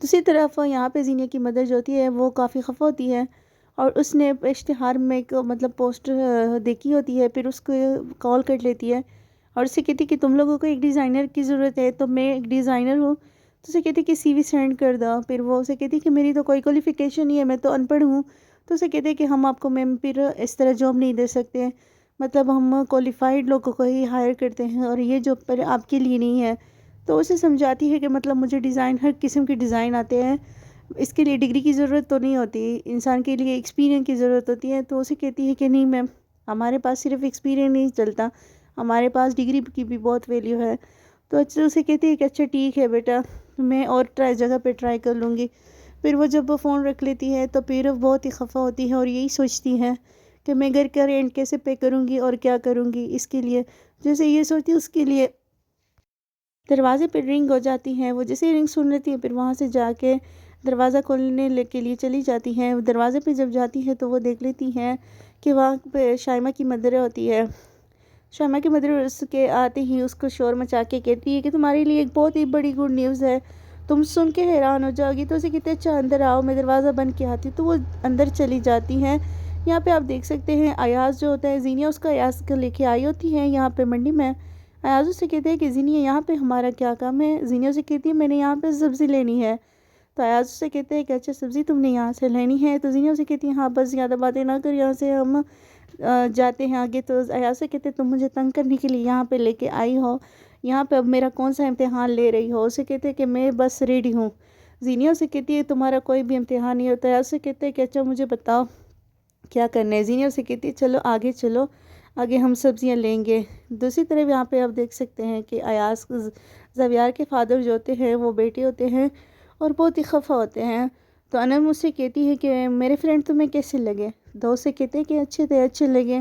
دوسری طرف یہاں پہ زینیہ کی مدر جو ہوتی ہے وہ کافی خفا ہوتی ہے، اور اس نے اشتہار میں ایک مطلب پوسٹ دیکھی ہوتی ہے، پھر اس کو کال کر لیتی ہے اور اسے کہتی ہے کہ تم لوگوں کو ایک ڈیزائنر کی ضرورت ہے، تو میں ایک ڈیزائنر ہوں، تو اسے کہتی ہے کہ سی وی سینڈ کر دو۔ پھر وہ اسے کہتی ہے کہ میری تو کوئی کوالیفیکیشن نہیں ہے، میں تو ان پڑھ ہوں، تو اسے کہتے ہیں کہ ہم آپ کو میم پھر اس طرح جاب نہیں دے سکتے، مطلب ہم کوالیفائڈ لوگوں کو ہی ہائر کرتے ہیں اور یہ جاب پر آپ کے لیے نہیں ہے۔ تو اسے سمجھاتی ہے کہ مطلب مجھے ڈیزائن ہر قسم کے ڈیزائن آتے ہیں، اس کے لیے ڈگری کی ضرورت تو نہیں ہوتی، انسان کے لیے ایکسپیرینس کی ضرورت ہوتی ہے۔ تو اسے کہتی ہے کہ نہیں میم، ہمارے پاس صرف ایکسپیرینس نہیں چلتا، ہمارے پاس ڈگری کی بھی بہت ویلیو ہے۔ تو اچھا اسے کہتی ہے کہ اچھا ٹھیک ہے بیٹا، میں اور جگہ پہ ٹرائی کر لوں گی۔ پھر وہ جب وہ فون رکھ لیتی ہے تو پھر بہت ہی خفا ہوتی ہے اور یہی سوچتی ہے کہ میں گھر کا رینٹ کیسے پے کروں گی اور کیا کروں گی اس کے لیے۔ جیسے یہ سوچتی ہے اس کے لیے دروازے پہ رنگ ہو جاتی ہے، وہ جیسے رنگ سن لیتی ہے پھر وہاں سے جا کے دروازہ کھولنے کے لیے چلی جاتی ہے۔ دروازے پہ جب جاتی ہے تو وہ دیکھ لیتی ہے کہ وہاں پہ شائمہ کی مدر ہوتی ہے۔ شائمہ کی مدر اس کے آتے ہی اس کو شور مچا کے کہتی ہے کہ تمہارے لیے ایک بہت ہی بڑی گڈ نیوز ہے، تم سن کے حیران ہو جاؤ گی۔ تو اسے کہتے ہیں اچھا اندر آؤ، میں دروازہ بند کے آتی ہوں۔ تو وہ اندر چلی جاتی ہیں۔ یہاں پہ آپ دیکھ سکتے ہیں ایاز جو ہوتا ہے، زینیہ اس کا ایاز کو لے کے آئی ہوتی ہے یہاں پہ منڈی میں۔ ایاز اسے کہتے ہیں کہ زینیہ یہاں پہ ہمارا کیا کام ہے؟ زینیہ اسے کہتی ہے میں نے یہاں پہ سبزی لینی ہے۔ تو ایاز اسے کہتے ہیں کہ اچھا سبزی تم نے یہاں سے لینی ہے؟ تو زینیہ اسے کہتی ہے ہاں بس زیادہ باتیں نہ کر، یہاں سے ہم جاتے ہیں آگے۔ تو ایاز سے کہتے ہیں تم مجھے تنگ کرنے کے لیے یہاں پہ لے کے آئی ہو، یہاں پہ اب میرا کون سا امتحان لے رہی ہو؟ اسے کہتے ہیں کہ میں بس ریڈی ہوں۔ زینیہ سے کہتی ہے تمہارا کوئی بھی امتحان نہیں ہوتا ہے۔ ایاز سے کہتے ہیں کہ اچھا مجھے بتاؤ کیا کرنا ہے؟ زینیہ سے کہتی ہے چلو آگے چلو، آگے ہم سبزیاں لیں گے۔ دوسری طرف یہاں پہ آپ دیکھ سکتے ہیں کہ ایاز زویار کے فادر جو ہوتے ہیں وہ بیٹے ہوتے ہیں اور بہت ہی خفا ہوتے ہیں۔ تو انم مجھ سے کہتی ہے کہ میرے فرینڈ تمہیں کیسے لگے؟ تو اسے کہتے ہیں کہ اچھے تھے، اچھے لگے۔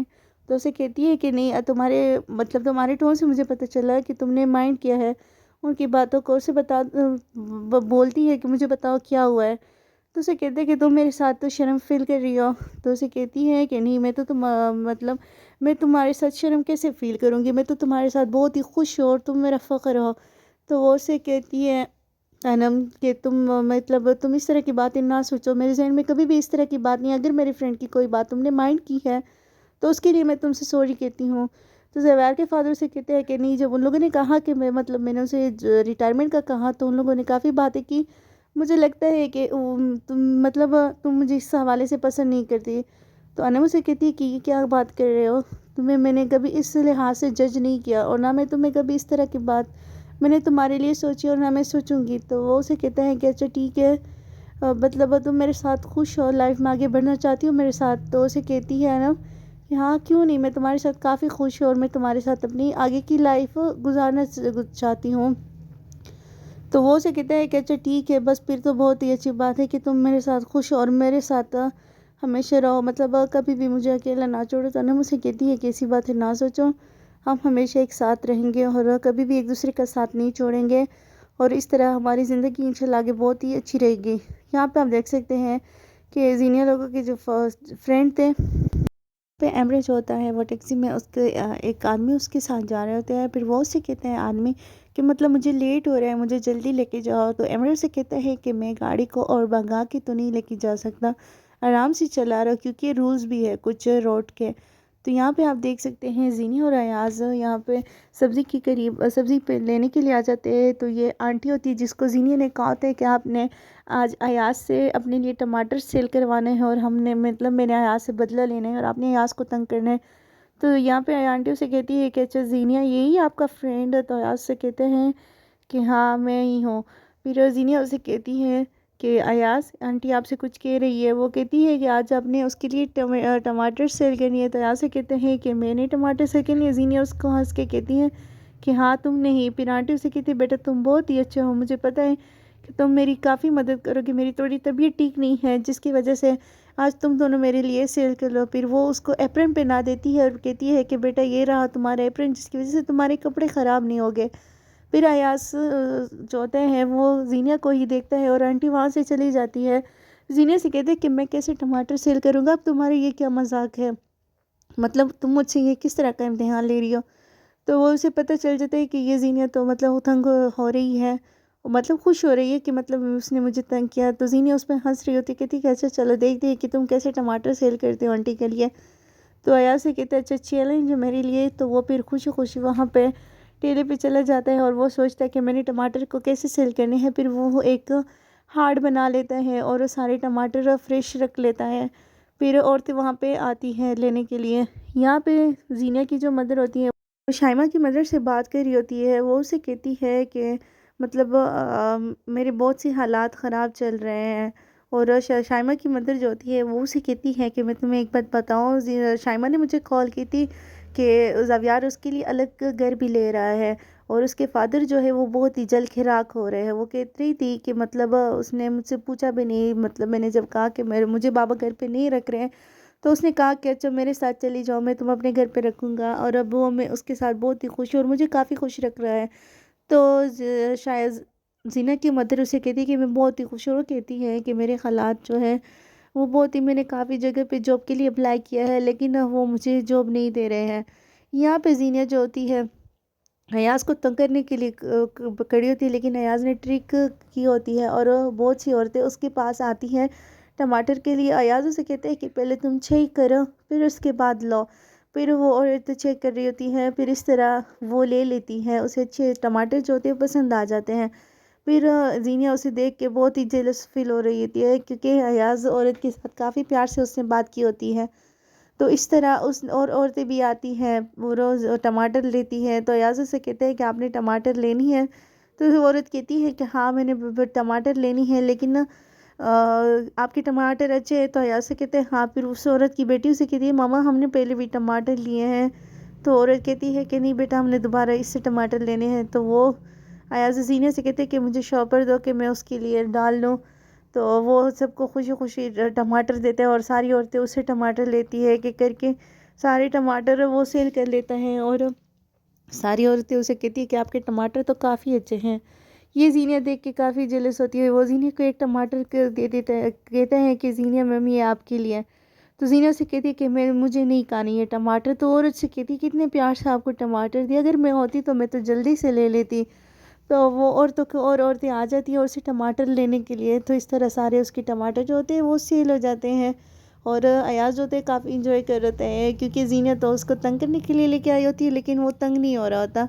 تو اسے کہتی ہے کہ نہیں تمہارے مطلب تمہارے ٹون سے مجھے پتہ چلا کہ تم نے مائنڈ کیا ہے ان کی باتوں کو۔ اسے بولتی ہے کہ مجھے بتاؤ کیا ہوا ہے؟ تو اسے کہتے ہیں کہ تم میرے ساتھ تو شرم فیل کر رہی ہو۔ تو اسے کہتی ہے کہ نہیں، میں تو مطلب میں تمہارے ساتھ شرم کیسے فیل کروں گی، میں تو تمہارے ساتھ بہت ہی خوش ہوں اور تم میرا فخر ہو۔ تو وہ اسے کہتی ہے انم کہ تم مطلب تم اس طرح کی باتیں نہ سوچو، میرے ذہن میں کبھی بھی اس طرح کی بات نہیں ہے، اگر میری فرینڈ کی کوئی بات تم نے مائنڈ کی ہے تو اس کے لیے میں تم سے سوری کہتی ہوں۔ تو زویار کے فادر سے کہتے ہیں کہ نہیں، جب ان لوگوں نے کہا کہ میں نے اسے ریٹائرمنٹ کا کہا تو ان لوگوں نے کافی باتیں کی، مجھے لگتا ہے کہ تم مجھے اس حوالے سے پسند نہیں کرتی۔ تو انم اسے کہتی ہے کہ یہ کیا بات کر رہے ہو؟ تمہیں میں نے کبھی اس لحاظ سے جج نہیں کیا اور نہ میں تمہیں کبھی اس طرح کی بات میں نے تمہارے لیے سوچی اور نہ میں سوچوں گی۔ تو وہ اسے کہتا ہے کہ اچھا ٹھیک ہے، مطلب تم میرے ساتھ خوش ہو، لائف میں آگے بڑھنا چاہتی ہو میرے ساتھ؟ تو اسے کہتی ہے انم کہ ہاں کیوں نہیں، میں تمہارے ساتھ کافی خوش ہوں اور میں تمہارے ساتھ اپنی آگے کی لائف گزارنا چاہتی ہوں۔ تو وہ اسے کہتا ہے کہ اچھا ٹھیک ہے، بس پھر تو بہت ہی اچھی بات ہے کہ تم میرے ساتھ خوش ہو اور میرے ساتھ ہمیشہ رہو، مطلب کبھی بھی مجھے اکیلا نہ چھوڑو۔ تو انم اسے کہتی ہے کہ ایسی باتیں نہ سوچو، ہم ہمیشہ ایک ساتھ رہیں گے اور کبھی بھی ایک دوسرے کا ساتھ نہیں چھوڑیں گے، اور اس طرح ہماری زندگی انشاءاللہ آگے بہت ہی اچھی رہے گی۔ یہاں پہ آپ دیکھ سکتے ہیں کہ زینیہ لوگوں کے جو فرینڈ تھے پہ ایمرج ہوتا ہے، وہ ٹیکسی میں اس کے ایک آدمی اس کے ساتھ جا رہے ہوتے ہیں، پھر وہ اس سے کہتے ہیں آدمی کہ مطلب مجھے لیٹ ہو رہا ہے، مجھے جلدی لے کے جاؤ۔ تو ایمرج سے کہتا ہے کہ میں گاڑی کو اور بھگا کے تو نہیں لے کے جا سکتا، آرام سے چلا رہا کیونکہ رولز بھی ہے کچھ روڈ کے۔ تو یہاں پہ آپ دیکھ سکتے ہیں زینیہ اور ایاز یہاں پہ سبزی پہ لینے کے لیے آ جاتے ہیں۔ تو یہ آنٹی ہوتی ہے جس کو زینیہ نے کہا ہوتا ہے کہ آپ نے آج ایاز سے اپنے لیے ٹماٹر سیل کروانے ہیں اور ہم نے مطلب میں نے ایاز سے بدلہ لینا ہے اور آپ نے ایاز کو تنگ کرنا ہے۔ تو یہاں پہ آنٹی اسے کہتی ہے کہ اچھا زینیہ یہی آپ کا فرینڈ ہے؟ تو ایاز سے کہتے ہیں کہ ہاں میں ہی ہوں۔ پھر زینیہ اسے کہتی ہے کہ ایاز آنٹی آپ سے کچھ کہہ رہی ہے۔ وہ کہتی ہے کہ آج آپ نے اس کے لیے ٹماٹر سیل کرنی ہے۔ تو ایاز سے کہتے ہیں کہ میں نے ٹماٹر سیل کرنی ہے؟ زینیہ اس کو ہنس کے کہتی ہیں کہ ہاں تم نہیں۔ پھر آنٹی اسے کہتی ہے بیٹا تم بہت ہی اچھے ہو، مجھے پتہ ہے کہ تم میری کافی مدد کرو گے، میری تھوڑی طبیعت ٹھیک نہیں ہے جس کی وجہ سے آج تم دونوں میرے لیے سیل کر لو۔ پھر وہ اس کو ایپرن پہنا دیتی ہے اور کہتی ہے کہ بیٹا یہ رہا تمہارا ایپرن جس کی وجہ سے تمہارے کپڑے خراب نہیں ہوگے۔ پھر ایاز جو ہوتا ہے وہ زینیہ کو ہی دیکھتا ہے اور آنٹی وہاں سے چلی جاتی ہے۔ زینیہ سے کہتے ہیں کہ میں کیسے ٹماٹر سیل کروں گا، اب تمہارے یہ کیا مذاق ہے، مطلب تم مجھ سے یہ کس طرح کا امتحان لے رہی ہو؟ تو وہ اسے پتہ چل جاتا ہے کہ یہ زینیہ تو مطلب تنگ ہو رہی ہے مطلب خوش ہو رہی ہے کہ مطلب اس نے مجھے تنگ کیا، تو زینیا اس پہ ہنس رہی ہوتی، کہتی کہ اچھا چلو دیکھتے ہیں کہ تم کیسے ٹماٹر سیل کرتے ہو آنٹی کے لیے۔ تو ایاز سے کہتے ہیں اچھا چیلنج ہے میرے لیے، تو وہ پھر خوشی خوشی وہاں پہ ٹیلے پہ چلا جاتا ہے اور وہ سوچتا ہے کہ میں نے ٹماٹر کو کیسے سیل کرنے ہیں، پھر وہ ایک ہارڈ بنا لیتا ہے اور سارے ٹماٹر فریش رکھ لیتا ہے۔ پھر عورتیں وہاں پہ آتی ہیں لینے کے لیے۔ یہاں پہ زینیا کی جو مدر ہوتی ہے وہ شائمہ کی مدر سے بات کر رہی ہوتی ہے، وہ اسے کہتی ہے کہ مطلب میرے بہت سی حالات خراب چل رہے ہیں، اور شائمہ کی مدر جو ہوتی ہے وہ اسے کہتی ہے کہ میں تمہیں ایک بات بتاؤں، شائمہ نے مجھے کال کی تھی کہ زاویار اس کے لیے الگ گھر بھی لے رہا ہے، اور اس کے فادر جو ہے وہ بہت ہی جل کھراک ہو رہے ہیں۔ وہ کہہ رہی تھی کہ مطلب اس نے مجھ سے پوچھا بھی نہیں، مطلب میں نے جب کہا کہ مجھے بابا گھر پہ نہیں رکھ رہے ہیں، تو اس نے کہا کہ اچھا میرے ساتھ چلی جاؤ، میں تم اپنے گھر پہ رکھوں گا، اور اب وہ میں اس کے ساتھ بہت ہی خوش ہوں اور مجھے کافی خوش رکھ رہا ہے۔ تو شاید زینہ کی مدر اسے کہتی ہے کہ میں بہت ہی خوش ہوں، اور کہتی ہے کہ میرے حالات جو ہے وہ بہت ہی، میں نے کافی جگہ پہ جاب کے لیے اپلائی کیا ہے لیکن وہ مجھے جاب نہیں دے رہے ہیں۔ یہاں پہ زینہ جو ہوتی ہے ایاز کو تنگ کرنے کے لیے کڑی ہوتی ہے، لیکن ایاز نے ٹرک کی ہوتی ہے اور بہت سی عورتیں اس کے پاس آتی ہیں ٹماٹر کے لیے۔ ایاز اسے کہتے ہیں کہ پہلے تم چیک کرو پھر اس کے بعد لو۔ پھر وہ عورت چیک کر رہی ہوتی ہیں، پھر اس طرح وہ لے لیتی ہیں، اسے اچھے ٹماٹر جو ہوتے ہیں پسند آ جاتے ہیں۔ پھر زینیا اسے دیکھ کے بہت ہی جیلس فیل ہو رہی ہوتی ہے، کیونکہ ایاز عورت کے ساتھ کافی پیار سے اس نے بات کی ہوتی ہے۔ تو اس طرح اور عورتیں بھی آتی ہیں، وہ روز ٹماٹر لیتی ہیں، تو ایاز سے کہتے ہیں کہ آپ نے ٹماٹر لینی ہے؟ تو وہ عورت کہتی ہے کہ ہاں میں نے ٹماٹر لینی ہے، لیکن آپ کے ٹماٹر اچھے ہیں؟ تو ایاز سے کہتے ہیں ہاں۔ پھر اس عورت کی بیٹی اسے کہتی ہے ماما ہم نے پہلے بھی ٹماٹر لیے ہیں۔ تو عورت کہتی ہے کہ نہیں بیٹا ہم نے دوبارہ اس سے ٹماٹر لینے ہیں۔ تو وہ ایاز زینیا سے کہتے ہیں کہ مجھے شاپر دو کہ میں اس کے لیے ڈال لوں۔ تو وہ سب کو خوشی خوشی ٹماٹر دیتے ہیں، اور ساری عورتیں اسے ٹماٹر لیتی ہے کہ کر کے سارے ٹماٹر وہ سیل کر لیتا ہے، اور ساری عورتیں اسے کہتی ہے کہ آپ کے ٹماٹر تو کافی اچھے ہیں۔ یہ زینیا دیکھ کے کافی جیلس ہوتی ہے، وہ زینیا کو ایک ٹماٹر دے دیتا ہے، کہتا ہے کہ زینیا میم یہ آپ کے لیے۔ تو زینیا سے کہتی ہے کہ مجھے نہیں کھانی ہے ٹماٹر۔ تو عورت سے کہتی ہے کتنے پیار سے آپ کو ٹماٹر دیا، اگر میں ہوتی تو میں تو جلدی سے لے لیتی۔ تو وہ عورتوں کو اور عورتیں آ جاتی ہیں اور اسے ٹماٹر لینے کے لیے، تو اس طرح سارے اس کے ٹماٹر جو ہوتے ہیں وہ سیل ہو جاتے ہیں، اور ایاز جو ہوتے ہیں کافی انجوائے کر رہتے ہیں، کیونکہ زینیا تو اس کو تنگ کرنے کے لیے لے کے آئی ہوتی ہے لیکن وہ تنگ نہیں ہو رہا ہوتا،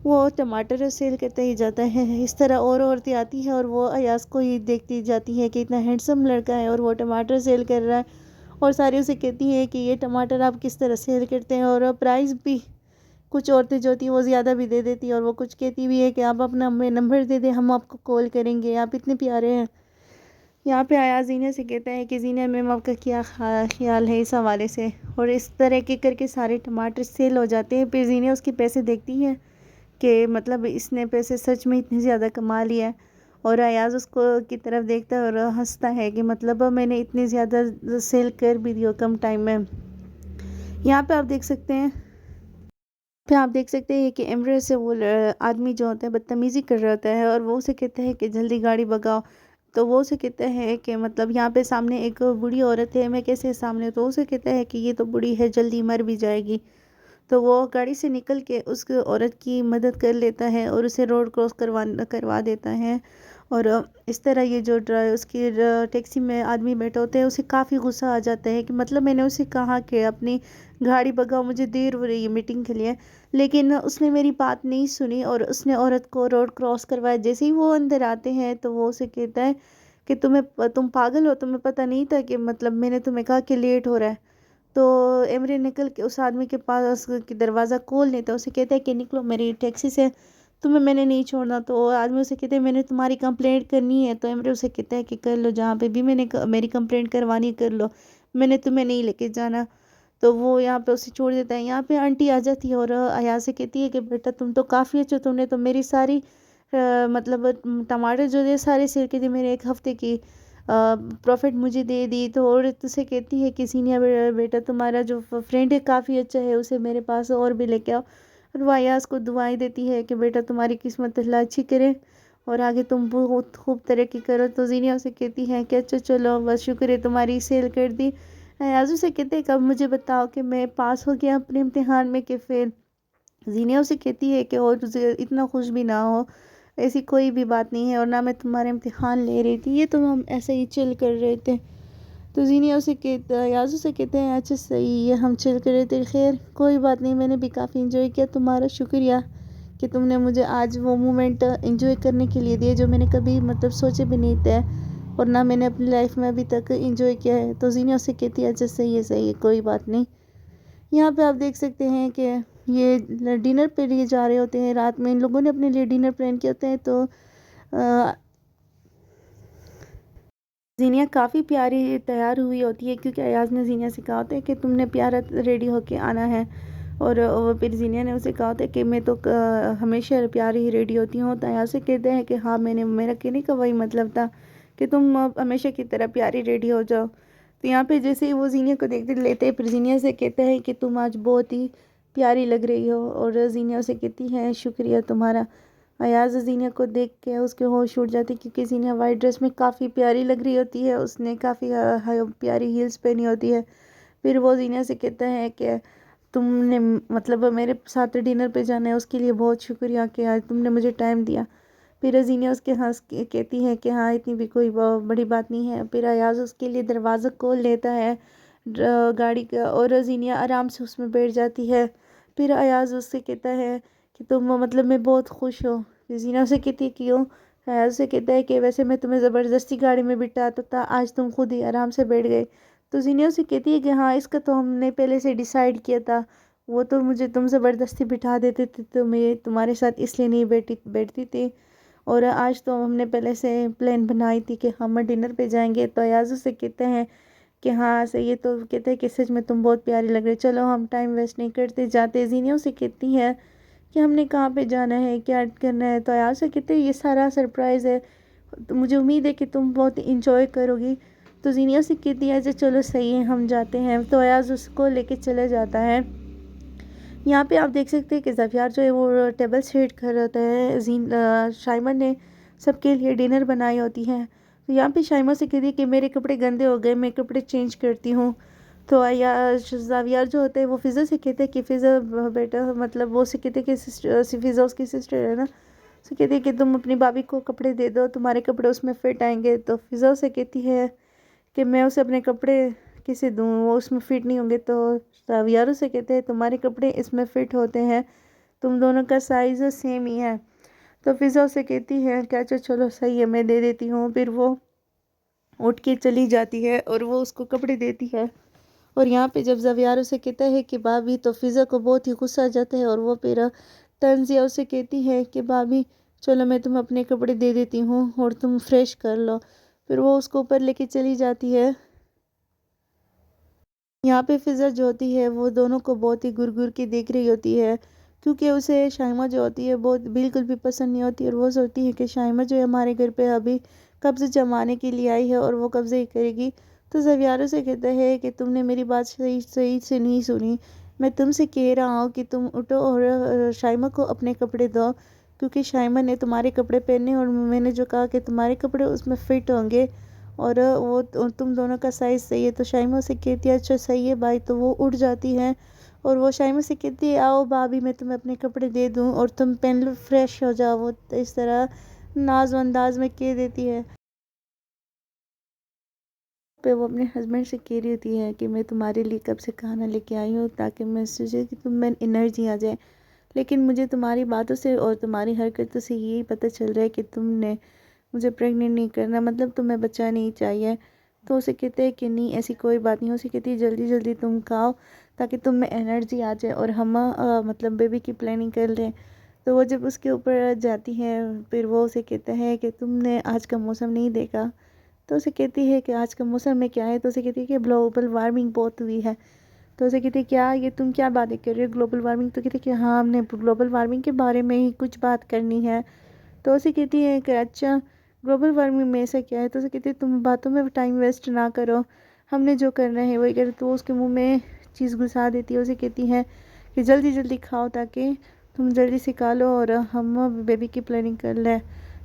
وہ ٹماٹر سیل کرتے ہی جاتا ہے۔ اس طرح اور عورتیں آتی ہیں اور وہ ایاز کو ہی دیکھتی جاتی ہیں کہ اتنا ہینڈسم لڑکا ہے اور وہ ٹماٹر سیل کر رہا ہے، اور ساری اسے کہتی ہیں کہ یہ ٹماٹر آپ کس طرح سیل کرتے ہیں، اور پرائز بھی کچھ عورتیں جو ہوتی ہیں وہ زیادہ بھی دے دیتی ہیں، اور وہ کچھ کہتی بھی ہے کہ آپ اپنا ہمیں نمبر دے دیں ہم آپ کو کال کریں گے، آپ اتنے پیارے ہیں۔ یہاں پہ ایاز زینیا سے کہتا ہے کہ زینیا میم آپ کا کیا خیال ہے اس حوالے سے، اور اس طرح کے کر کے سارے ٹماٹر سیل ہو جاتے ہیں۔ پھر زینیا اس کے پیسے دیکھتی ہے کہ مطلب اس نے پیسے سچ میں اتنے زیادہ کما لیا ہے، اور ایاز اس کو کی طرف دیکھتا ہے اور ہنستا ہے کہ مطلب میں نے اتنے زیادہ سیل کر بھی دیو کم ٹائم میں۔ یہاں پہ آپ دیکھ سکتے ہیں کہ ایمرے سے وہ آدمی جو ہوتا ہے بدتمیزی کر رہا ہوتا ہے، اور وہ اسے کہتا ہے کہ جلدی گاڑی بگاؤ۔ تو وہ اسے کہتا ہے کہ مطلب یہاں پہ سامنے ایک بوڑھی عورت ہے، میں کیسے سامنے، تو اسے کہتا ہے کہ یہ تو بوڑھی ہے جلدی مر بھی جائے گی۔ تو وہ گاڑی سے نکل کے اس عورت کی مدد کر لیتا ہے اور اسے روڈ کراس کروا دیتا ہے، اور اس طرح یہ جو اس کی ٹیکسی میں آدمی بیٹھے ہوتے ہیں اسے کافی غصہ آ جاتا ہے کہ مطلب میں نے اسے کہا کہ اپنی گاڑی بگاؤ مجھے دیر ہو رہی ہے میٹنگ کے لیے، لیکن اس نے میری بات نہیں سنی اور اس نے عورت کو روڈ کراس کروایا۔ جیسے ہی وہ اندر آتے ہیں تو وہ اسے کہتا ہے کہ تم پاگل ہو، تمہیں پتہ نہیں تھا کہ مطلب میں نے تمہیں کہا کہ لیٹ ہو رہا ہے۔ تو ایمرے نکل کے اس آدمی کے پاس کی دروازہ کھول لیتا ہے، اسے کہتا ہے کہ نکلو میری ٹیکسی سے، تمہیں میں نے نہیں چھوڑنا۔ تو آدمی اسے کہتے ہیں میں نے تمہاری کمپلینٹ کرنی ہے، تو ایمرے اسے کہتا ہے کہ کر لو، جہاں پہ بھی میں نے میری کمپلینٹ کروانی کر لو، میں نے تمہیں نہیں لے کے جانا۔ تو وہ یہاں پہ اسے چھوڑ دیتا ہے۔ یہاں پہ آنٹی آ جاتی ہے اور ایاز سے کہتی ہے کہ بیٹا تم تو کافی اچھے، تم نے تو میری ساری مطلب ٹماٹر جو ہے سارے سیل کے دی، میرے ایک ہفتے کی پروفٹ مجھے دے دی۔ تو عورت اسے کہتی ہے کہ زینیا بیٹا تمہارا جو فرینڈ ہے کافی اچھا ہے، اسے میرے پاس اور بھی لے کے آؤ، اور وہ ایاز کو دعائیں دیتی ہے کہ بیٹا تمہاری قسمت اللہ اچھی کرے اور آگے تم بہت خوب ترقی کرو۔ تو زینیا اسے کہتی ہے کہ اچھا چلو بس شکر ہے تمہاری سیل کر دی۔ ایاز اسے کہتے ہیں کہ اب مجھے بتاؤ کہ میں پاس ہو گیا اپنے امتحان میں کہ فیل؟ زینیا اسے کہتی ہے کہ اور اتنا خوش بھی نہ ہو، ایسی کوئی بھی بات نہیں ہے، اور نہ میں تمہارا امتحان لے رہی تھی، یہ تو ہم ایسے ہی چل کر رہے تھے۔ تو زینیا اسے کہتا یازو سے کہتے ہیں اچھا صحیح ہے، ہم چل کر رہے تھے، خیر کوئی بات نہیں، میں نے بھی کافی انجوائے کیا، تمہارا شکریہ کہ تم نے مجھے آج وہ مومنٹ انجوائے کرنے کے لیے دیے جو میں نے کبھی مطلب سوچے بھی نہیں تھے، اور نہ میں نے اپنی لائف میں ابھی تک انجوائے کیا ہے۔ تو زینیا اسے کہتی ہے اچھا صحیح ہے کوئی بات نہیں۔ یہاں پہ آپ دیکھ سکتے ہیں کہ یہ ڈنر پہ لیے جا رہے ہوتے ہیں، رات میں ان لوگوں نے اپنے لیے ڈنر پلان کیا ہوتے ہیں۔ تو زینیا کافی پیاری تیار ہوئی ہوتی ہے، کیونکہ ایاز نے زینیا سے کہا ہوتا ہے کہ تم نے پیارا ریڈی ہو کے آنا ہے، اور پھر زینیا نے اسے کہا ہوتا ہے کہ میں تو ہمیشہ پیاری ہی ریڈی ہوتی ہوں۔ تو ایاز سے کہتے ہیں کہ ہاں میرا کہنے کا وہی مطلب تھا کہ تم ہمیشہ کی طرح پیاری ریڈی ہو جاؤ۔ تو یہاں پہ جیسے ہی وہ زینیا کو دیکھتے لیتے ہیں، پھر زینیا سے کہتا ہے کہ تم آج بہت ہی پیاری لگ رہی ہو، اور زینیا اسے کہتی ہے شکریہ تمہارا۔ ایاز زینیا کو دیکھ کے اس کے ہوش اڑ جاتے، کیونکہ زینیا وائٹ ڈریس میں کافی پیاری لگ رہی ہوتی ہے، اس نے کافی پیاری ہیلز پہنی ہوتی ہے۔ پھر وہ زینیا سے کہتا ہے کہ تم نے مطلب میرے ساتھ ڈنر پہ جانا ہے، اس کے لیے بہت شکریہ کہ آج تم نے مجھے ٹائم دیا۔ پھر زینیا اس کے ہنس کہتی ہے کہ ہاں اتنی بھی کوئی بڑی بات نہیں ہے۔ پھر ایاز اس کے لیے دروازہ کھول لیتا ہے گاڑی کا، اور زینیا آرام سے اس میں بیٹھ جاتی ہے۔ پھر ایاز اس سے کہتا ہے کہ تم مطلب میں بہت خوش ہوں۔ زینیا اسے کہتی ہے کیوں؟ ایاز سے کہتا ہے کہ ویسے میں تمہیں زبردستی گاڑی میں بٹھاتا تھا، آج تم خود ہی آرام سے بیٹھ گئے۔ تو زینیا اسے کہتی ہے کہ ہاں اس کا تو ہم نے پہلے سے ڈیسائیڈ کیا تھا، وہ تو مجھے تم زبردستی بٹھا دیتے تھے تو میں تمہارے ساتھ اس لیے نہیں بیٹھتی تھی، اور آج تو ہم نے پہلے سے پلان بنائی تھی کہ ہم ڈنر پہ جائیں گے۔ تو ایاز سے کہتے ہیں کہ ہاں صحیح ہے، تو کہتے ہیں کہ سچ میں تم بہت پیاری لگ رہے، چلو ہم ٹائم ویسٹ نہیں کرتے جاتے۔ زینیا سے کہتی ہے کہ ہم نے کہاں پہ جانا ہے، کیا کرنا ہے؟ تو ایاز سے کہتے ہیں یہ سارا سرپرائز ہے، تو مجھے امید ہے کہ تم بہت انجوائے کرو گی۔ تو زینیا سے کہتی ہے اچھا چلو صحیح ہے ہم جاتے ہیں۔ تو ایاز اس کو لے کے چلے جاتا ہے۔ یہاں پہ آپ دیکھ سکتے ہیں کہ ظفیار جو ہے وہ ٹیبل سیٹ کر رہتا ہے، شائمہ نے سب کے لیے ڈنر بنائی ہوتی ہے۔ تو یہاں پہ شائمہ سے کہتی ہے کہ میرے کپڑے گندے ہو گئے، میں کپڑے چینج کرتی ہوں۔ تو ظفیار جو ہوتا ہے وہ فضا سے کہتے ہیں کہ فضا بیٹا مطلب وہ سے کہتے ہیں کہ فضا اس کی سسٹر ہے نا، سے کہتے ہیں کہ تم اپنی بھابھی کو کپڑے دے دو، تمہارے کپڑے اس میں فٹ آئیں گے۔ تو فضا سے کہتی ہے کہ میں اسے اپنے کپڑے کسے دوں، وہ اس میں فٹ نہیں ہوں گے۔ تو ظفیار سے کہتے ہیں تمہارے کپڑے اس میں فٹ ہوتے ہیں، تم دونوں کا سائز سیم ہی ہے۔ تو فضا سے کہتی ہے کہ اچھا چلو صحیح ہے میں دے دیتی ہوں۔ پھر وہ اٹھ کے چلی جاتی ہے اور وہ اس کو کپڑے دیتی ہے۔ اور یہاں پہ جب ظفیار اسے کہتا ہے کہ بھابھی، تو فضا کو بہت ہی غصہ آ جاتا ہے، اور وہ پھر طنزیہ اسے کہتی ہے کہ بھابھی چلو میں تم اپنے کپڑے دے دیتی ہوں اور تم فریش کر لو۔ پھر وہ اس کو اوپر لے کے چلی جاتی ہے۔ یہاں پہ فضا جو ہوتی ہے وہ دونوں کو بہت ہی گر کے دیکھ رہی ہوتی ہے، کیونکہ اسے شائمہ جو ہوتی ہے بہت بالکل بھی پسند نہیں ہوتی، اور وہ سوچتی ہے کہ شائمہ جو ہے ہمارے گھر پہ ابھی قبضہ جمانے کے لیے آئی ہے اور وہ قبضہ ہی کرے گی۔ تو ظفیار سے کہتا ہے کہ تم نے میری بات صحیح سے نہیں سنی، میں تم سے کہہ رہا ہوں کہ تم اٹھو اور شائمہ کو اپنے کپڑے دو، کیونکہ شائمہ نے تمہارے کپڑے پہنے، اور میں نے جو کہا کہ تمہارے کپڑے اس میں فٹ ہوں گے اور وہ تم دونوں کا سائز صحیح ہے۔ تو شائمہ سے کہتی ہے اچھا صحیح ہے بھائی۔ تو وہ اٹھ جاتی ہے اور وہ شائمہ سے کہتی ہے آؤ بھابھی میں تمہیں اپنے کپڑے دے دوں اور تم پہن لو، فریش ہو جاؤ۔ وہ اس طرح ناز و انداز میں کہہ دیتی ہے۔ پہ وہ اپنے ہسبینڈ سے کہہ رہی ہوتی ہے کہ میں تمہارے لیے کب سے کھانا لے کے آئی ہوں تاکہ میں سوچے کہ تم میں انرجی آ جائے، لیکن مجھے تمہاری باتوں سے اور تمہاری حرکتوں سے یہی پتہ چل رہا ہے کہ تم نے مجھے پریگننٹ نہیں کرنا، مطلب تمہیں بچہ نہیں چاہیے۔ تو اسے کہتے ہیں کہ نہیں ایسی کوئی بات نہیں، اسے کہتی ہے جلدی جلدی تم کھاؤ تاکہ تم میں انرجی آ جائے اور ہم مطلب بیبی کی پلاننگ کر لیں۔ تو وہ جب اس کے اوپر جاتی ہے پھر وہ اسے کہتا ہے کہ تم نے آج کا موسم نہیں دیکھا؟ تو اسے کہتی ہے کہ آج کا موسم میں کیا ہے؟ تو اسے کہتی ہے کہ گلوبل وارمنگ بہت ہوئی ہے۔ تو اسے کہتی ہے کیا یہ تم کیا باتیں کر رہے ہو گلوبل وارمنگ؟ تو کہتی ہے کہ ہاں ہم نے گلوبل وارمنگ کے بارے میں ہی کچھ بات کرنی ہے۔ تو اسے کہتی ہے کہ اچھا گلوبل وارمنگ میں ایسا کیا ہے؟ تو اسے کہتی ہے تم باتوں میں ٹائم ویسٹ نہ کرو، ہم نے جو کرنا ہے وہی کرو۔ تو اس کے منہ میں چیز گھسا دیتی ہے، اسے کہتی ہے کہ جلدی جلدی کھاؤ تاکہ تم جلدی سے کھا لو اور ہم بیبی کی پلاننگ کر لیں۔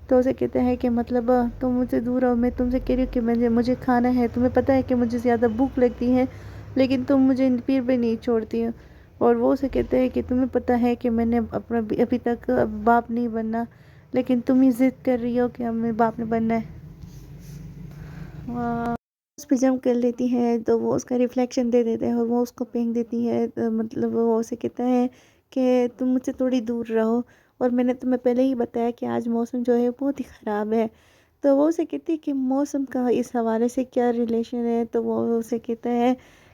تو اسے کہتا ہے کہ مطلب تم مجھ سے دور ہو، میں تم سے کہہ رہی ہوں کہ مجھے کھانا ہے، تمہیں پتہ ہے کہ مجھے زیادہ بھوک لگتی ہے لیکن تم مجھے پھر بھی نہیں چھوڑتی ہو۔ اور وہ اسے کہتا ہے کہ تمہیں پتہ ہے کہ میں نے اپنا ابھی تک باپ نہیں بننا، لیکن تم ہی ضد کر رہی ہو کہ ہمیں باپ نے بننا ہے۔ اس پہ جمپ کر لیتی ہے تو وہ اس کا ریفلیکشن دے دیتے ہیں اور وہ اس کو پھینک دیتی ہے، مطلب وہ اسے کہتا ہے کہ تم مجھ سے تھوڑی دور رہو، اور میں نے تمہیں پہلے ہی بتایا کہ آج موسم جو ہے بہت ہی خراب ہے۔ تو وہ اسے کہتی ہے کہ موسم کا اس حوالے سے کیا ریلیشن ہے، تو وہ اسے کہتا ہے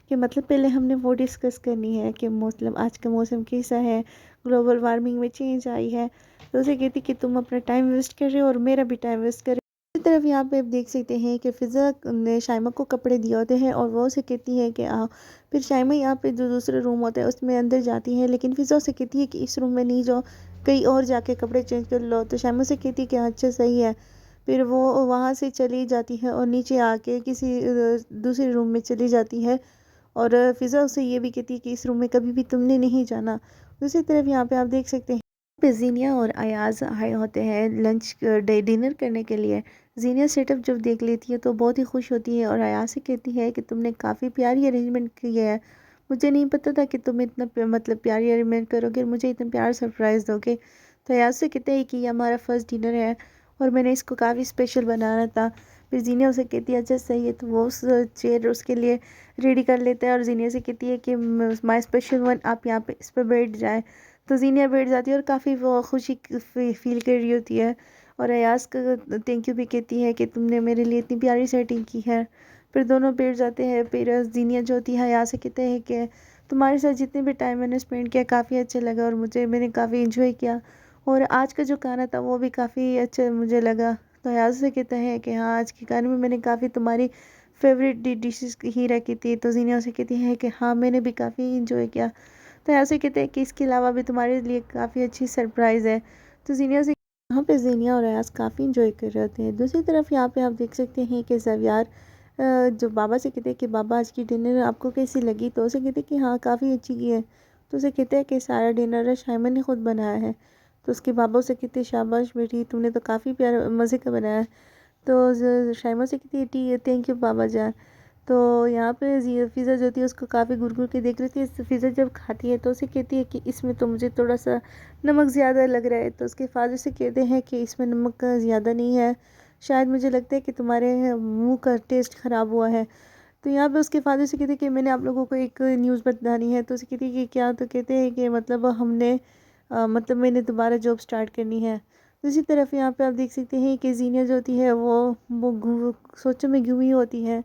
کہ مطلب پہلے ہم نے وہ ڈسکس کرنی ہے کہ مطلب آج کا موسم کیسا ہے، گلوبل وارمنگ میں چینج آئی ہے۔ تو اسے کہتی کہ تم اپنا ٹائم ویسٹ کر رہے ہو اور میرا بھی ٹائم ویسٹ کر رہے ہو۔ دوسری طرف یہاں پہ آپ دیکھ سکتے ہیں کہ فضا نے شائمہ کو کپڑے دیے ہوتے ہیں اور وہ اسے کہتی ہے کہ آؤ، پھر شائمہ یہاں پہ جو دوسرا روم ہوتا ہے اس میں اندر جاتی ہے، لیکن فضا اسے کہتی ہے کہ اس روم میں نہیں جاؤ، کہیں اور جا کے کپڑے چینج کر لو۔ تو شائمہ سے کہتی ہے کہ اچھا صحیح ہے، پھر وہ وہاں سے چلی جاتی ہے اور نیچے آ کے کسی دوسرے روم میں چلی جاتی ہے، اور فضا اسے یہ بھی کہتی ہے کہ اس روم میں کبھی بھی تم نے نہیں جانا۔ دوسری طرف یہاں پہ آپ دیکھ سکتے ہیں پہ زینیا اور ایاز آئے ہوتے ہیں لنچ ڈنر کرنے کے لیے۔ زینیا سیٹ اپ جب دیکھ لیتی ہے تو بہت ہی خوش ہوتی ہے اور ایاز سے کہتی ہے کہ تم نے کافی پیاری ارینجمنٹ کی ہے، مجھے نہیں پتا تھا کہ تم اتنا مطلب پیاری ارینجمنٹ کرو گے، مجھے اتنا پیارا سرپرائز دو گے۔ تو ایاز سے کہتے ہیں کہ یہ ہمارا فرسٹ ڈنر ہے اور میں نے اس کو کافی اسپیشل بنانا تھا۔ پھر زینیا اسے کہتی ہے اچھا صحیح ہے، تو وہ اس چیئر اس کے لیے ریڈی کر لیتا ہے اور زینیا سے کہتی ہے کہ مائی اسپیشل ون، آپ یہاں پہ اس پہ بیٹھ جائیں۔ تو زینیا بیٹھ جاتی ہے اور کافی وہ خوشی فیل کر رہی ہوتی ہے، اور ایاز کا تھینک یو بھی کہتی ہے کہ تم نے میرے لیے اتنی پیاری سیٹنگ کی ہے۔ پھر دونوں بیٹھ جاتے ہیں، پھر زینیا جو ہوتی ہے ایاز سے کہتے ہیں کہ تمہارے ساتھ جتنے بھی ٹائم میں نے اسپینڈ کیا کافی اچھا لگا اور میں نے کافی انجوائے کیا، اور آج کا جو کھانا تھا وہ بھی کافی اچھا مجھے لگا۔ تو ایاز سے کہتا ہے کہ ہاں آج کے کھانے میں نے کافی تمہاری فیوریٹ ڈشز ہی رکھی تھی۔ تو زینیا سے کہتی ہے کہ ہاں میں نے بھی کافی انجوائے کیا۔ تو ایسے کہتے ہیں کہ اس کے علاوہ بھی تمہارے لیے کافی اچھی سرپرائز ہے۔ تو زینیا سے یہاں پہ زینیا اور ایاز کافی انجوائے کر رہے ہوتے ہیں۔ دوسری طرف یہاں پہ آپ دیکھ سکتے ہیں کہ زیویار جو بابا سے کہتے ہیں کہ بابا آج کی ڈنر آپ کو کیسی لگی، تو اسے کہتے ہیں کہ ہاں کافی اچھی کی ہے۔ تو اسے کہتے ہیں کہ سارا ڈنر شائمہ نے خود بنایا ہے۔ تو اس کے بابا سے کہتے ہیں شاباش بیٹی، تم نے تو کافی پیارا مزے کا بنایا ہے۔ تو شائمہ سے کہتی ہے ٹھیک ہے تھینک یو بابا جان۔ تو یہاں پہ فضا جو ہوتی ہے اس کو کافی گھر گھر کے دیکھ رہی تھی۔ فضا جب کھاتی ہے تو اسے کہتی ہے کہ اس میں تو مجھے تھوڑا سا نمک زیادہ لگ رہا ہے۔ تو اس کے فادر سے کہتے ہیں کہ اس میں نمک زیادہ نہیں ہے، شاید مجھے لگتا ہے کہ تمہارے منہ کا ٹیسٹ خراب ہوا ہے۔ تو یہاں پہ اس کے فادر سے کہتے ہیں کہ میں نے آپ لوگوں کو ایک نیوز بتانی ہے۔ تو اسے کہتی ہے کہ کیا؟ تو کہتے ہیں کہ مطلب مطلب میں نے دوبارہ جاب سٹارٹ کرنی ہے۔ دوسری طرف یہاں پہ آپ دیکھ سکتے ہیں کہ زینیا جو ہوتی ہے وہ سوچوں میں گمی ہوتی ہے۔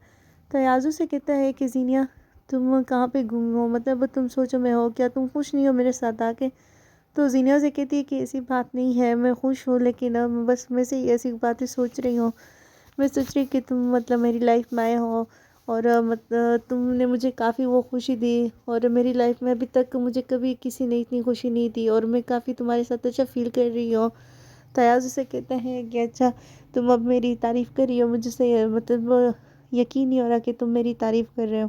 تو ایازو سے کہتا ہے کہ زینیا تم کہاں پہ گم ہو، مطلب تم سوچوں میں ہو، کیا تم خوش نہیں ہو میرے ساتھ آ کے؟ تو زینیا سے کہتی ہے کہ ایسی بات نہیں ہے، میں خوش ہوں، لیکن بس میں سے ایسی باتیں سوچ رہی ہوں، میں سوچ رہی کہ تم مطلب میری لائف میں آئے ہو اور مطلب تم نے مجھے کافی وہ خوشی دی، اور میری لائف میں ابھی تک مجھے کبھی کسی نے اتنی خوشی نہیں دی، اور میں کافی تمہارے ساتھ اچھا فیل کر رہی ہوں۔ تو ایازو سے کہتا ہے کہ اچھا تم اب میری تعریف کر رہی ہو، مجھے سے مطلب یقین نہیں ہو رہا کہ تم میری تعریف کر رہے ہو۔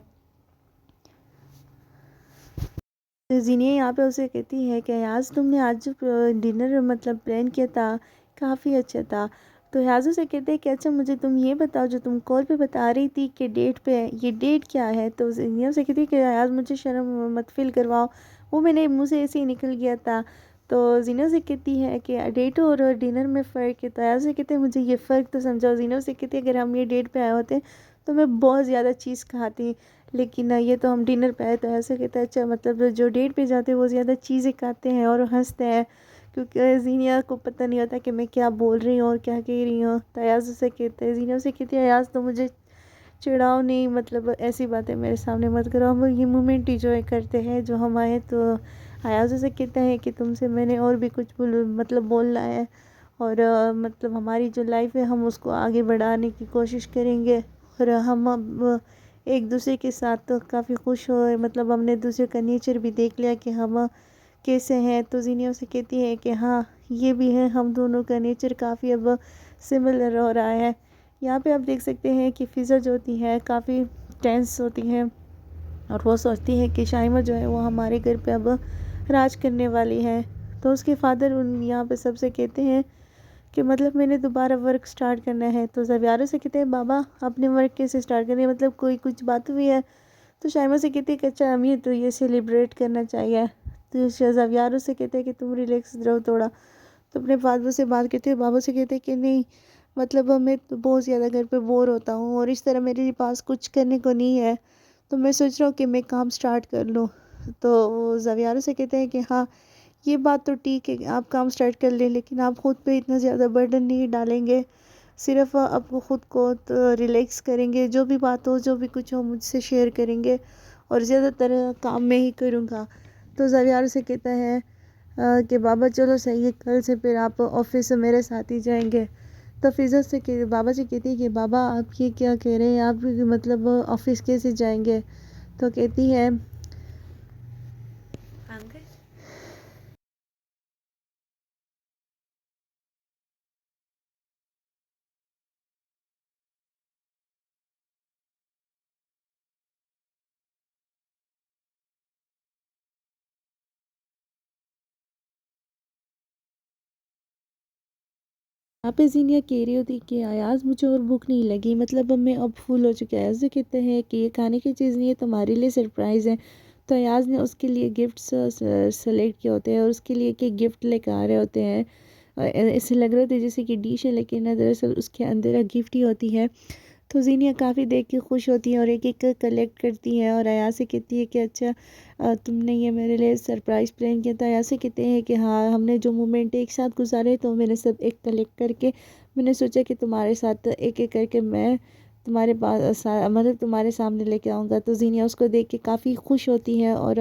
زینیا یہاں پہ اسے کہتی ہے کہ ایاز تم نے آج جو ڈنر مطلب پلان کیا تھا کافی اچھا تھا۔ تو ایازو سے کہتے ہیں کہ اچھا مجھے تم یہ بتاؤ جو تم کال پہ بتا رہی تھی کہ ڈیٹ پہ ہے، یہ ڈیٹ کیا ہے؟ تو زینیا سے کہتی ہے کہ ایاز مجھے شرم مت فیل کرواؤ، وہ میں نے منہ سے ایسے ہی نکل گیا تھا۔ تو زینیا سے کہتی ہے کہ ڈیٹ اور ڈنر میں فرق ہے۔ تو ایاز سے کہتے ہیں مجھے یہ فرق تو سمجھاؤ۔ زینیا سے کہتی ہے اگر ہم یہ ڈیٹ پہ آئے ہوتے تو میں بہت زیادہ چیز کھاتی، لیکن یہ تو ہم ڈنر پہ آئے۔ تو ایسے کہتا ہے اچھا مطلب جو ڈیٹ پہ جاتے ہیں وہ زیادہ چیزیں کھاتے ہیں اور ہنستے ہیں، کیونکہ زینیا کو پتہ نہیں ہوتا کہ میں کیا بول رہی ہوں اور کیا کہہ رہی ہوں۔ تو ایاز اسے کہتے ہیں، زینیا سے کہتی ہے ایاز تو مجھے چڑھاؤ نہیں، مطلب ایسی باتیں میرے سامنے مت کرو، ہم یہ مومنٹ انجوائے کرتے ہیں جو ہم آئے۔ تو ایاز اسے کہتا ہے کہ تم سے میں نے اور بھی کچھ مطلب بولنا ہے، اور مطلب ہماری جو لائف ہے ہم اس کو آگے بڑھانے کی کوشش کریں گے، اور ہم اب ایک دوسرے کے ساتھ تو کافی خوش ہوئے، مطلب ہم نے دوسرے کا نیچر بھی دیکھ لیا کہ ہم کیسے ہیں۔ تو زینیا سے کہتی ہے کہ ہاں یہ بھی ہے، ہم دونوں کا نیچر کافی اب سملر ہو رہا ہے۔ یہاں پہ آپ دیکھ سکتے ہیں کہ فضا جو ہوتی ہے کافی ٹینس ہوتی ہے، اور وہ سوچتی ہے کہ شائمہ جو ہے وہ ہمارے گھر پہ اب راج کرنے والی ہے۔ تو اس کے فادر یہاں پہ سب سے کہتے ہیں کہ مطلب میں نے دوبارہ ورک سٹارٹ کرنا ہے۔ تو زیویارو سے کہتے ہیں بابا اپنے ورک کیسے سٹارٹ کرنے، مطلب کوئی کچھ بات ہوئی ہے؟ تو شائمہ سے کہتی ہے کہ اچھا ہمیں تو یہ سیلیبریٹ کرنا چاہیے۔ تو زیویارو سے کہتے ہیں کہ تم ریلیکس رہو تھوڑا۔ تو اپنے والدہ سے بات کرتے ہیں، بابا سے کہتے ہیں کہ نہیں مطلب میں تو بہت زیادہ گھر پہ بور ہوتا ہوں اور اس طرح میرے پاس کچھ کرنے کو نہیں ہے، تو میں سوچ رہا ہوں کہ میں کام سٹارٹ کر لوں۔ تو وہ زویارہ سے کہتے ہیں کہ ہاں یہ بات تو ٹھیک ہے کہ آپ کام سٹارٹ کر لیں، لیکن آپ خود پہ اتنا زیادہ برڈن نہیں ڈالیں گے، صرف آپ کو خود کو ریلیکس کریں گے، جو بھی بات ہو جو بھی کچھ ہو مجھ سے شیئر کریں گے، اور زیادہ تر کام میں ہی کروں گا۔ تو زویارہ سے کہتا ہے کہ بابا چلو صحیح ہے، کل سے پھر آپ آفس میرے ساتھ ہی جائیں گے۔ تو فضا سے بابا سے کہتی ہے کہ بابا آپ یہ کیا کہہ رہے ہیں، آپ مطلب آفس کیسے جائیں گے؟ تو کہتی ہے یہاں پہ زینیا کہہ رہی ہوتی کہ ایاز مجھے اور بھوک نہیں لگی، مطلب اب میں اب فل ہو چکا ہے۔ ایاز کہتے ہیں کہ یہ کھانے کی چیز نہیں ہے، تمہارے لیے سرپرائز ہے۔ تو ایاز نے اس کے لیے گفٹس سلیکٹ کیے ہوتے ہیں اور اس کے لیے کہ گفٹ لے کے آ رہے ہوتے ہیں، اسے لگ رہا تھا جیسے کہ ڈش ہے، لیکن دراصل اس کے اندر گفٹ ہی ہوتی ہے۔ تو زینیا کافی دیکھ کے خوش ہوتی ہے اور ایک ایک کلیکٹ کرتی ہے، اور ایاز سے کہتی ہے کہ اچھا تم نے یہ میرے لیے سرپرائز پلان کیا تھا۔ ایاز سے کہتے ہیں کہ ہاں ہم نے جو مومنٹ ایک ساتھ گزارے تو میں نے سب ایک کلیکٹ کر کے میں نے سوچا کہ تمہارے ساتھ ایک ایک کر کے میں تمہارے پاس مطلب تمہارے سامنے لے کے آؤں گا۔ تو زینیا اس کو دیکھ کے کافی خوش ہوتی ہے اور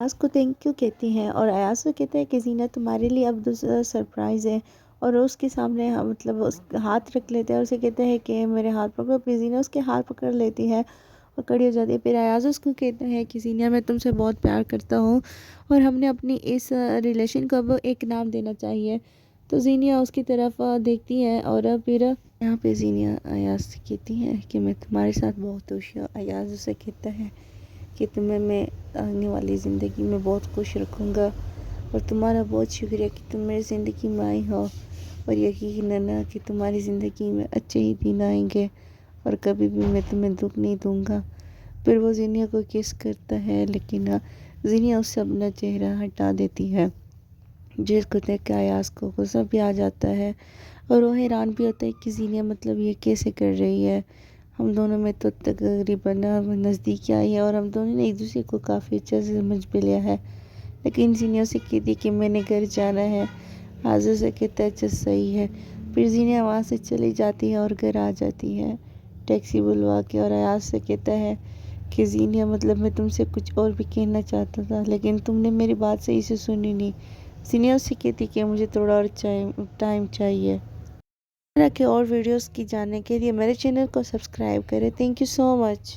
ایاز کو تھینک یو کہتی ہیں، اور ایاز کو کہتے ہیں کہ زینہ تمہارے لیے اب دوسرا سرپرائز ہے، اور اس کے سامنے مطلب اس کا ہاتھ رکھ لیتے ہیں اور اسے کہتے ہیں کہ میرے ہاتھ پکڑو۔ پھر زینہ اس کے ہاتھ پکڑ لیتی ہے اور کھڑی ہو جاتی ہے۔ پھر ایاز اس کو کہتا ہے کہ زینہ میں تم سے بہت پیار کرتا ہوں اور ہم نے اپنی اس ریلیشن کو اب ایک نام دینا چاہیے۔ تو زینہ اس کی طرف دیکھتی ہے اور پھر یہاں پہ زینہ ایاز سے کہتی ہے کہ میں تمہارے ساتھ بہت خوش ہوں۔ ایاز اسے کہتا ہے کہ تمہیں میں آنے والی زندگی میں بہت خوش رکھوں گا، اور تمہارا بہت شکریہ کہ تم میری زندگی میں آئی ہو، اور یقیناً کہ تمہاری زندگی میں اچھے ہی دن آئیں گے اور کبھی بھی میں تمہیں دکھ نہیں دوں گا۔ پھر وہ زینیا کو کس کرتا ہے، لیکن زینیا اس سے اپنا چہرہ ہٹا دیتی ہے، جس کو دیکھ کے ایاز کو غصہ بھی آ جاتا ہے اور وہ حیران بھی ہوتا ہے کہ زینیا مطلب یہ کیسے کر رہی ہے۔ ہم دونوں میں تو تقریباً نزدیکی آئی ہے اور ہم دونوں نے ایک دوسرے کو کافی اچھا سے سمجھ بھی لیا ہے، لیکن زینیا سے کہتی کہ میں نے گھر جانا ہے۔ حاضر سے کہتا ہے اچھا صحیح ہے۔ پھر زینیا وہاں سے چلی جاتی ہے اور گھر آ جاتی ہے ٹیکسی بلوا کے، اور ایاز سے کہتا ہے کہ زینیا مطلب میں تم سے کچھ اور بھی کہنا چاہتا تھا، لیکن تم نے میری بات صحیح سے سنی نہیں۔ زینیا سے کہتی کہ مجھے تھوڑا اور ٹائم چاہیے۔ اس طرح کے اور ویڈیوز کی جاننے کے لیے میرے چینل کو سبسکرائب کریں۔ Thank you so much.